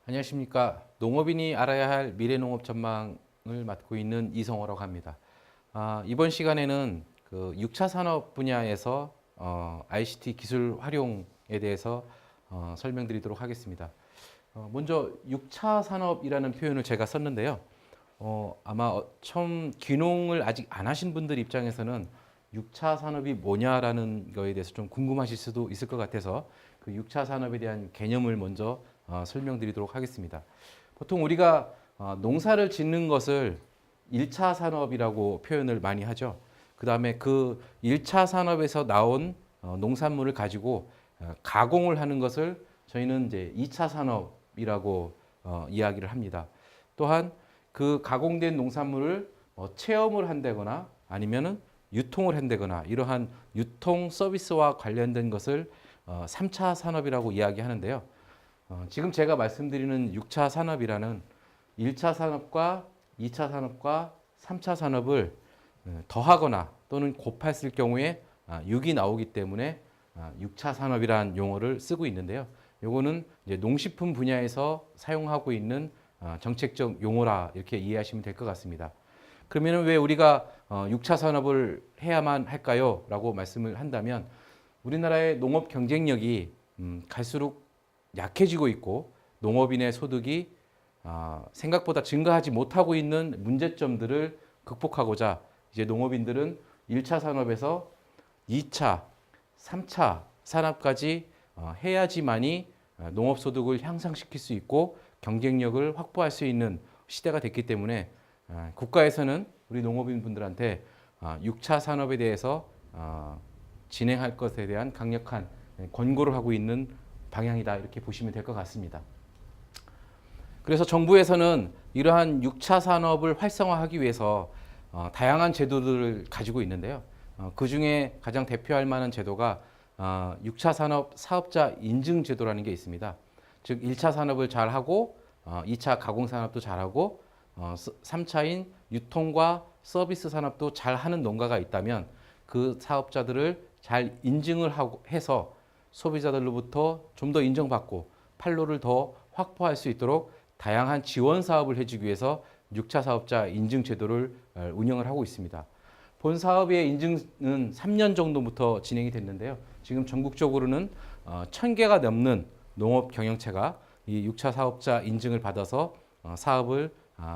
안녕하십니까. 농업인이 알아야 할 미래농업 전망을 맡고 있는 이성호라고 합니다. 이번 시간에는 그 6차 산업 분야에서 ICT 기술 활용에 대해서 설명드리도록 하겠습니다. 먼저 6차 산업이라는 표현을 제가 썼는데요. 아마 처음 귀농을 아직 안 하신 분들 입장에서는 6차 산업이 뭐냐라는 거에 대해서 좀 궁금하실 수도 있을 것 같아서 그 6차 산업에 대한 개념을 먼저 설명드리도록 하겠습니다. 보통 우리가 농사를 짓는 것을 1차 산업이라고 표현을 많이 하죠. 그 다음에 그 1차 산업에서 나온 농산물을 가지고 가공을 하는 것을 저희는 이제 2차 산업이라고 이야기를 합니다. 또한 그 가공된 농산물을 체험을 한다거나 아니면은 유통을 한다거나 이러한 유통 서비스와 관련된 것을 3차 산업이라고 이야기하는데요. 지금 제가 말씀드리는 6차 산업이라는 1차 산업과 2차 산업과 3차 산업을 더하거나 또는 곱했을 경우에 6이 나오기 때문에 6차 산업이라는 용어를 쓰고 있는데요. 요거는 이제 농식품 분야에서 사용하고 있는 정책적 용어라 이렇게 이해하시면 될 것 같습니다. 그러면 왜 우리가 6차 산업을 해야만 할까요? 라고 말씀을 한다면 우리나라의 농업 경쟁력이 갈수록 약해지고 있고 농업인의 소득이 생각보다 증가하지 못하고 있는 문제점들을 극복하고자 이제 농업인들은 1차 산업에서 2차, 3차 산업까지 해야지만이 농업 소득을 향상시킬 수 있고 경쟁력을 확보할 수 있는 시대가 됐기 때문에 국가에서는 우리 농업인분들한테 6차 산업에 대해서 진행할 것에 대한 강력한 권고를 하고 있는 방향이다 이렇게 보시면 될 것 같습니다. 그래서 정부에서는 이러한 6차 산업을 활성화하기 위해서 다양한 제도들을 가지고 있는데요. 그 중에 가장 대표할 만한 제도가 6차 산업 사업자 인증 제도라는 게 있습니다. 즉 1차 산업을 잘하고 2차 가공 산업도 잘하고 3차인 유통과 서비스 산업도 잘하는 농가가 있다면 그 사업자들을 잘 인증을 해서 소비자들로부터 좀 더 인정받고 판로를 더 확보할 수 있도록 다양한 지원 사업을 해주기 위해서 6차 사업자 인증 제도를 운영을 하고 있습니다. 본 사업의 인증은 3년 정도부터 진행이 됐는데요. 지금 전국적으로는 1,000개가 넘는 농업 경영체가 이 6차 사업자 인증을 받아서 사업을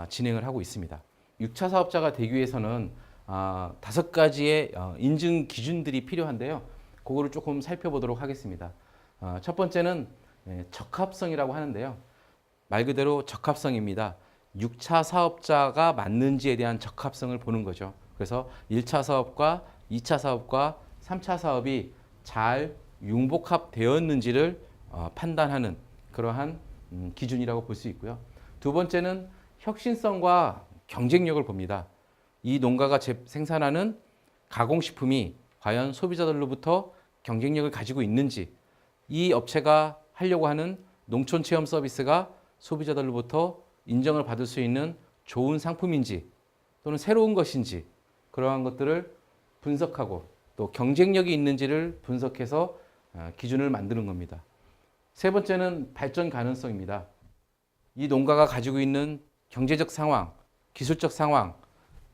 진행을 하고 있습니다. 6차 사업자가 되기 위해서는 5가지의 인증 기준들이 필요한데요. 그거를 조금 살펴보도록 하겠습니다. 첫 번째는 적합성이라고 하는데요. 말 그대로 적합성입니다. 6차 사업자가 맞는지에 대한 적합성을 보는 거죠. 그래서 1차 사업과 2차 사업과 3차 사업이 잘 융복합되었는지를 판단하는 그러한 기준이라고 볼 수 있고요. 두 번째는 혁신성과 경쟁력을 봅니다. 이 농가가 생산하는 가공식품이 과연 소비자들로부터 경쟁력을 가지고 있는지, 이 업체가 하려고 하는 농촌 체험 서비스가 소비자들로부터 인정을 받을 수 있는 좋은 상품인지 또는 새로운 것인지 그러한 것들을 분석하고 또 경쟁력이 있는지를 분석해서 기준을 만드는 겁니다. 세 번째는 발전 가능성입니다. 이 농가가 가지고 있는 경제적 상황, 기술적 상황,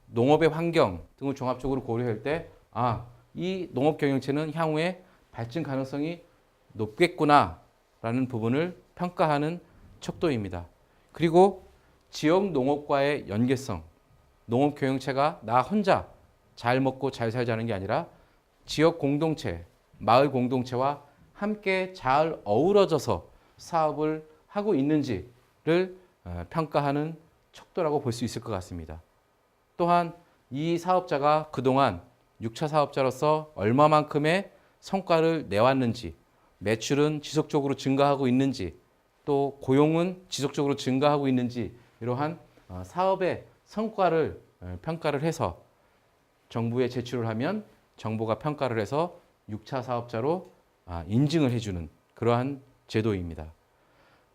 농업의 환경 등을 종합적으로 고려할 때 이 농업 경영체는 향후에 발전 가능성이 높겠구나라는 부분을 평가하는 척도입니다. 그리고 지역 농업과의 연계성, 농업 경영체가 나 혼자 잘 먹고 잘 살자는 게 아니라 지역 공동체, 마을 공동체와 함께 잘 어우러져서 사업을 하고 있는지를 평가하는 척도라고 볼 수 있을 것 같습니다. 또한 이 사업자가 그동안 6차 사업자로서 얼마만큼의 성과를 내왔는지, 매출은 지속적으로 증가하고 있는지, 또 고용은 지속적으로 증가하고 있는지 이러한 사업의 성과를 평가를 해서 정부에 제출을 하면 정부가 평가를 해서 6차 사업자로 인증을 해주는 그러한 제도입니다.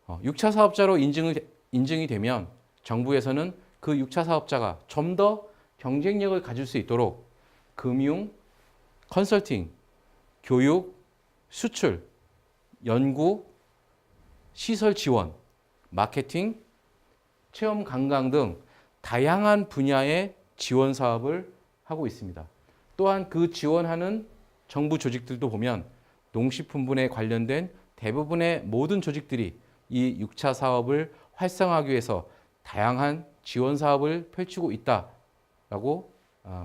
6차 사업자로 인증이 되면 정부에서는 그 6차 사업자가 좀 더 경쟁력을 가질 수 있도록 금융, 컨설팅, 교육, 수출, 연구, 시설 지원 마케팅, 체험 관광 등 다양한 분야의 지원 사업을 하고 있습니다. 또한 그 지원하는 정부 조직들도 보면 농식품분에 관련된 대부분의 모든 조직들이 이 6차 사업을 활성화하기 위해서 다양한 지원 사업을 펼치고 있다라고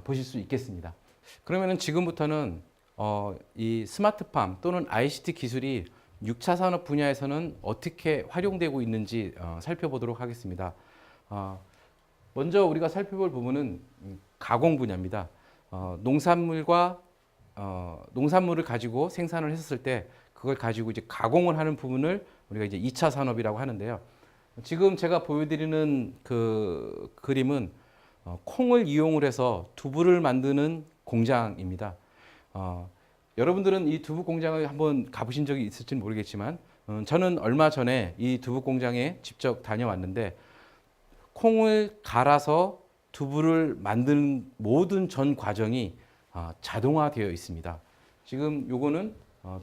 보실 수 있겠습니다. 그러면은 지금부터는 이 스마트팜 또는 ICT 기술이 6차 산업 분야에서는 어떻게 활용되고 있는지 살펴보도록 하겠습니다. 먼저 우리가 살펴볼 부분은 가공 분야입니다. 농산물을 가지고 생산을 했을 때 그걸 가지고 이제 가공을 하는 부분을 우리가 이제 2차 산업이라고 하는데요. 지금 제가 보여드리는 그 그림은 콩을 이용을 해서 두부를 만드는 공장입니다. 여러분들은 이 두부 공장을 한번 가보신 적이 있을지는 모르겠지만 저는 얼마 전에 이 두부 공장에 직접 다녀왔는데 콩을 갈아서 두부를 만드는 모든 전 과정이 자동화되어 있습니다. 지금 요거는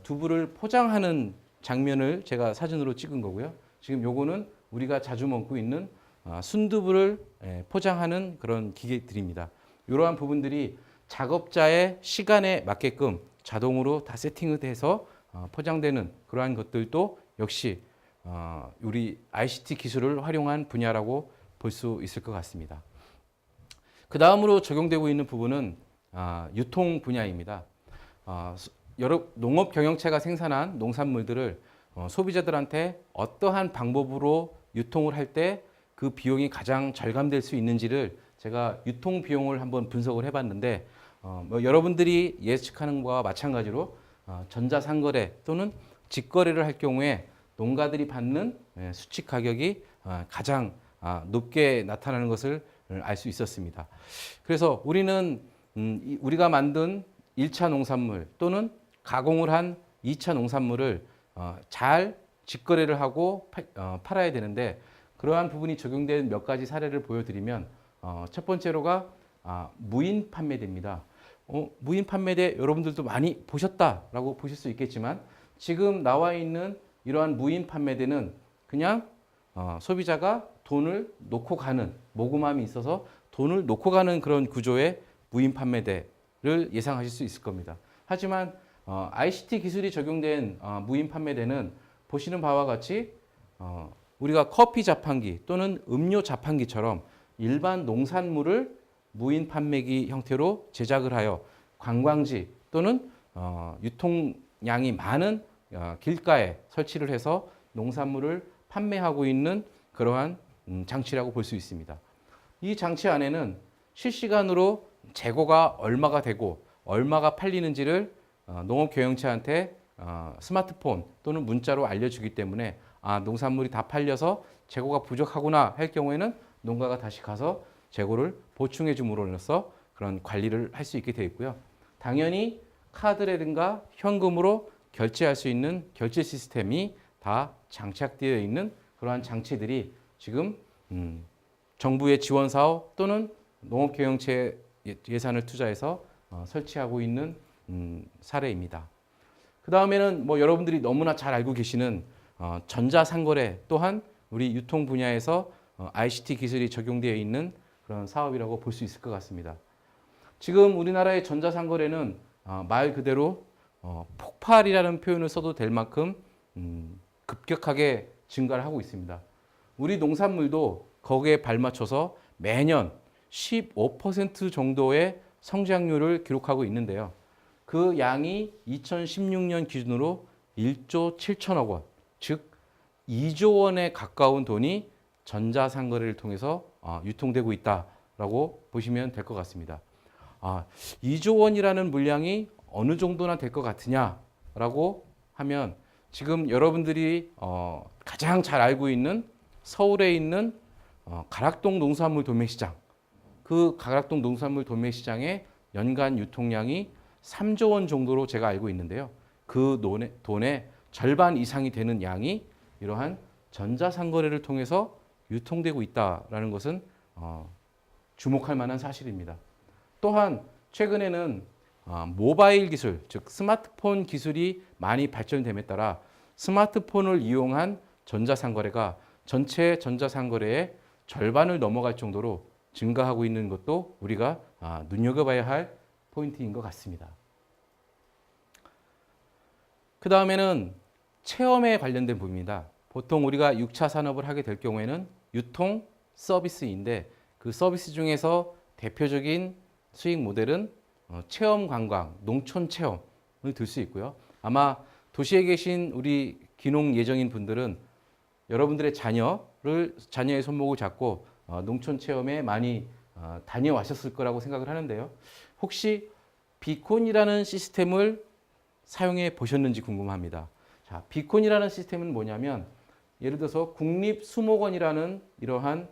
두부를 포장하는 장면을 제가 사진으로 찍은 거고요. 지금 요거는 우리가 자주 먹고 있는 순두부를 포장하는 그런 기계들입니다. 이러한 부분들이 작업자의 시간에 맞게끔 자동으로 다 세팅을 해서 포장되는 그러한 것들도 역시 우리 ICT 기술을 활용한 분야라고 볼 수 있을 것 같습니다. 그 다음으로 적용되고 있는 부분은 유통 분야입니다. 여러 농업 경영체가 생산한 농산물들을 소비자들한테 어떠한 방법으로 유통을 할 때 그 비용이 가장 절감될 수 있는지를 제가 유통 비용을 한번 분석을 해봤는데 여러분들이 예측하는 것과 마찬가지로 전자상거래 또는 직거래를 할 경우에 농가들이 받는 수취 가격이 가장 높게 나타나는 것을 알 수 있었습니다. 그래서 우리는 우리가 만든 1차 농산물 또는 가공을 한 2차 농산물을 잘 직거래를 하고 팔아야 되는데 그러한 부분이 적용된 몇 가지 사례를 보여드리면 첫 번째로가 무인 판매대입니다. 무인 판매대 여러분들도 많이 보셨다라고 보실 수 있겠지만 지금 나와 있는 이러한 무인 판매대는 그냥 소비자가 돈을 놓고 가는 모금함이 있어서 돈을 놓고 가는 그런 구조의 무인 판매대를 예상하실 수 있을 겁니다. 하지만 ICT 기술이 적용된 무인 판매대는 보시는 바와 같이 우리가 커피 자판기 또는 음료 자판기처럼 일반 농산물을 무인 판매기 형태로 제작을 하여 관광지 또는 유통량이 많은 길가에 설치를 해서 농산물을 판매하고 있는 그러한 장치라고 볼 수 있습니다. 이 장치 안에는 실시간으로 재고가 얼마가 되고 얼마가 팔리는지를 농업경영체한테 스마트폰 또는 문자로 알려주기 때문에 농산물이 다 팔려서 재고가 부족하구나 할 경우에는 농가가 다시 가서 재고를 보충해 줌으로써 그런 관리를 할 수 있게 되어 있고요. 당연히 카드라든가 현금으로 결제할 수 있는 결제 시스템이 다 장착되어 있는 그러한 장치들이 지금 정부의 지원 사업 또는 농업경영체 예산을 투자해서 설치하고 있는 사례입니다. 그 다음에는 뭐 여러분들이 너무나 잘 알고 계시는 전자상거래 또한 우리 유통 분야에서 ICT 기술이 적용되어 있는 그런 사업이라고 볼 수 있을 것 같습니다. 지금 우리나라의 전자상거래는 말 그대로 폭발이라는 표현을 써도 될 만큼 급격하게 증가를 하고 있습니다. 우리 농산물도 거기에 발맞춰서 매년 15% 정도의 성장률을 기록하고 있는데요. 그 양이 2016년 기준으로 1조 7천억 원, 즉 2조 원에 가까운 돈이 전자상거래를 통해서 유통되고 있다라고 보시면 될 것 같습니다. 2조 원이라는 물량이 어느 정도나 될 것 같으냐라고 하면 지금 여러분들이 가장 잘 알고 있는 서울에 있는 가락동 농산물 도매시장, 그 가락동 농산물 도매시장의 연간 유통량이 3조 원 정도로 제가 알고 있는데요. 그 돈의 절반 이상이 되는 양이 이러한 전자상거래를 통해서 유통되고 있다라는 것은 주목할 만한 사실입니다. 또한 최근에는 모바일 기술, 즉 스마트폰 기술이 많이 발전됨에 따라 스마트폰을 이용한 전자상거래가 전체 전자상거래의 절반을 넘어갈 정도로 증가하고 있는 것도 우리가 눈여겨봐야 할 포인트인 것 같습니다. 그 다음에는 체험에 관련된 부분입니다. 보통 우리가 6차 산업을 하게 될 경우에는 유통 서비스인데 그 서비스 중에서 대표적인 수익 모델은 체험 관광, 농촌 체험을 들 수 있고요. 아마 도시에 계신 우리 귀농 예정인 분들은 여러분들의 자녀의 손목을 잡고 농촌 체험에 많이 다녀와셨을 거라고 생각을 하는데요. 혹시 비콘이라는 시스템을 사용해 보셨는지 궁금합니다. 자, 비콘이라는 시스템은 뭐냐면 예를 들어서 국립수목원이라는 이러한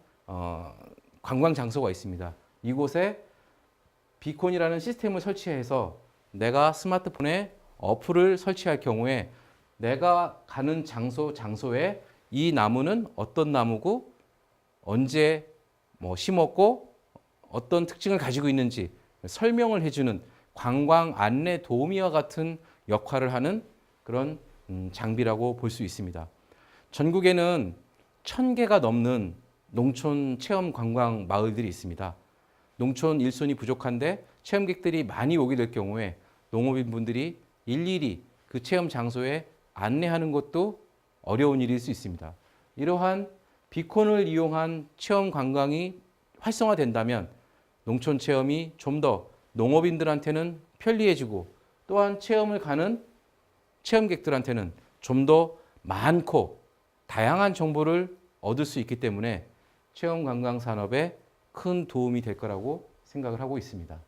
관광 장소가 있습니다. 이곳에 비콘이라는 시스템을 설치해서 내가 스마트폰에 어플을 설치할 경우에 내가 가는 장소에 이 나무는 어떤 나무고 언제 심었고 어떤 특징을 가지고 있는지 설명을 해주는 관광 안내 도우미와 같은 역할을 하는 그런 장비라고 볼 수 있습니다. 전국에는 1,000개가 넘는 농촌 체험 관광 마을들이 있습니다. 농촌 일손이 부족한데 체험객들이 많이 오게 될 경우에 농업인분들이 일일이 그 체험 장소에 안내하는 것도 어려운 일일 수 있습니다. 이러한 비콘을 이용한 체험 관광이 활성화된다면 농촌 체험이 좀 더 농업인들한테는 편리해지고 또한 체험을 가는 체험객들한테는 좀 더 많고 다양한 정보를 얻을 수 있기 때문에 체험 관광 산업에 큰 도움이 될 거라고 생각을 하고 있습니다.